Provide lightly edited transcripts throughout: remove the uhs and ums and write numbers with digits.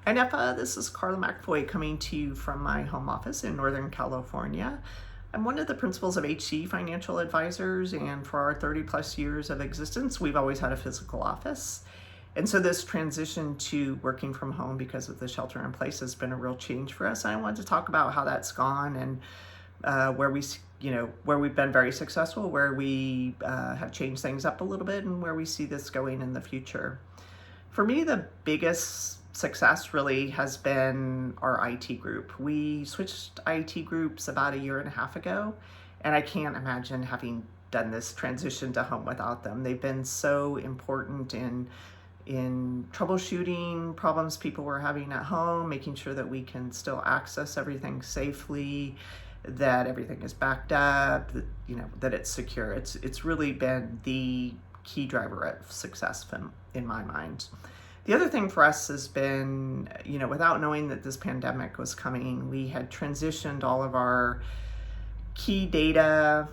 Hi NAPFA, this is Karla McAvoy coming to you from my home office in Northern California. I'm one of the principals of HC Financial Advisors, and for our 30 plus years of existence, we've always had a physical office. And so this transition to working from home because of the shelter in place has been a real change for us. And I wanted to talk about how that's gone and where we've been very successful, where we have changed things up a little bit, and where we see this going in the future. For me, the biggest success really has been our IT group. We switched IT groups about 1.5 years ago, and I can't imagine having done this transition to home without them. They've been so important in troubleshooting problems people were having at home, making sure that we can still access everything safely, that everything is backed up, that it's secure. It's really been the key driver of success in my mind. The other thing for us has been, without knowing that this pandemic was coming, we had transitioned all of our key data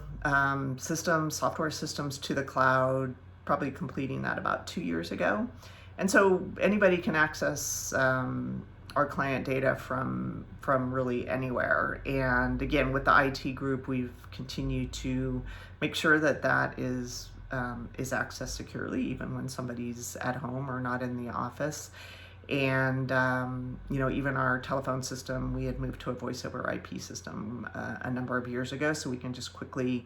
systems, software systems to the cloud, probably completing that about 2 years ago. And so anybody can access our client data from really anywhere. And again, with the IT group, we've continued to make sure that that is accessed securely, even when somebody's at home or not in the office. And even our telephone system, we had moved to a voice over IP system a number of years ago, so we can just quickly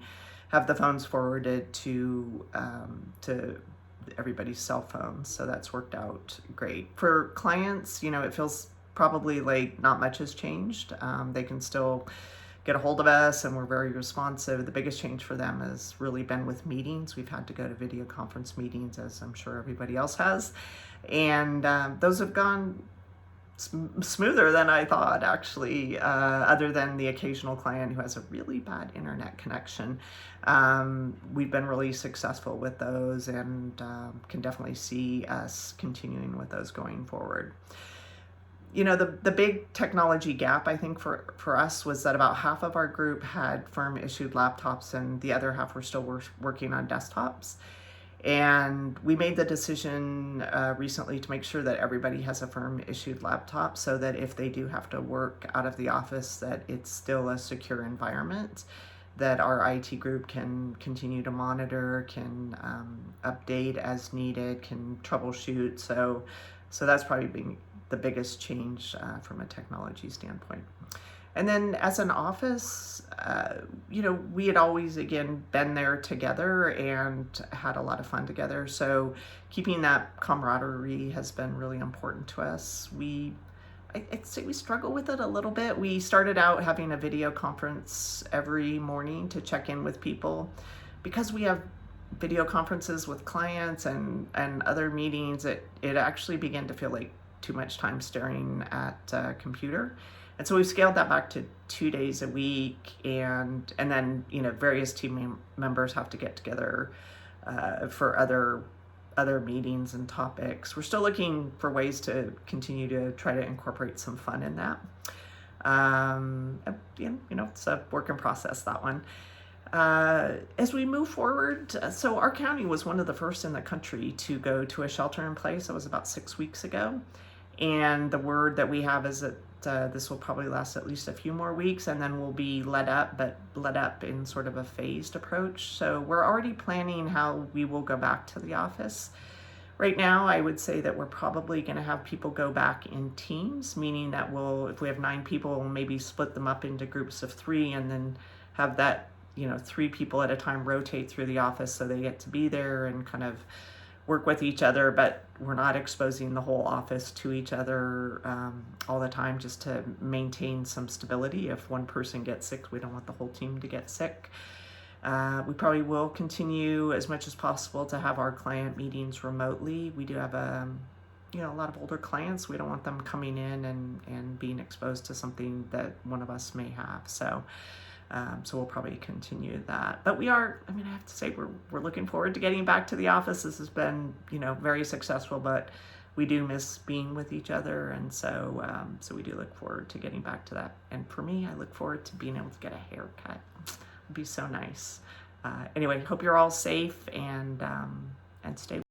have the phones forwarded to everybody's cell phones. So that's worked out great. For clients, it feels probably like not much has changed. They can still get a hold of us, and we're very responsive. The biggest change for them has really been with meetings. We've had to go to video conference meetings, as I'm sure everybody else has, and those have gone smoother than I thought, actually, other than the occasional client who has a really bad internet connection. We've been really successful with those, and can definitely see us continuing with those going forward. The big technology gap, I think, for us was that about half of our group had firm-issued laptops, and the other half were still working on desktops. And we made the decision recently to make sure that everybody has a firm-issued laptop, so that if they do have to work out of the office, that it's still a secure environment, that our IT group can continue to monitor, can update as needed, can troubleshoot. So that's probably been the biggest change from a technology standpoint. And then as an office, we had always, again, been there together and had a lot of fun together. So keeping that camaraderie has been really important to us. I'd say we struggle with it a little bit. We started out having a video conference every morning to check in with people. Because we have video conferences with clients and other meetings, it actually began to feel like too much time staring at a computer. And so we've scaled that back to 2 days a week, and then various team members have to get together for other meetings and topics. We're still looking for ways to continue to try to incorporate some fun in that. It's a work in process, that one. As we move forward, so our county was one of the first in the country to go to a shelter in place. It was about 6 weeks ago. And the word that we have is that this will probably last at least a few more weeks, and then we'll be let up in sort of a phased approach. So we're already planning how we will go back to the office. Right now, I would say that we're probably going to have people go back in teams, meaning that if we have 9 people, we'll maybe split them up into groups of 3, and then have that 3 people at a time rotate through the office, so they get to be there and kind of work with each other, but we're not exposing the whole office to each other all the time, just to maintain some stability. If one person gets sick, we don't want the whole team to get sick. We probably will continue as much as possible to have our client meetings remotely. We do have a lot of older clients. We don't want them coming in and being exposed to something that one of us may have. So we'll probably continue that. But I have to say, we're looking forward to getting back to the office. This has been, very successful, but we do miss being with each other. And so we do look forward to getting back to that. And for me, I look forward to being able to get a haircut. It'd be so nice. Anyway, hope you're all safe and stay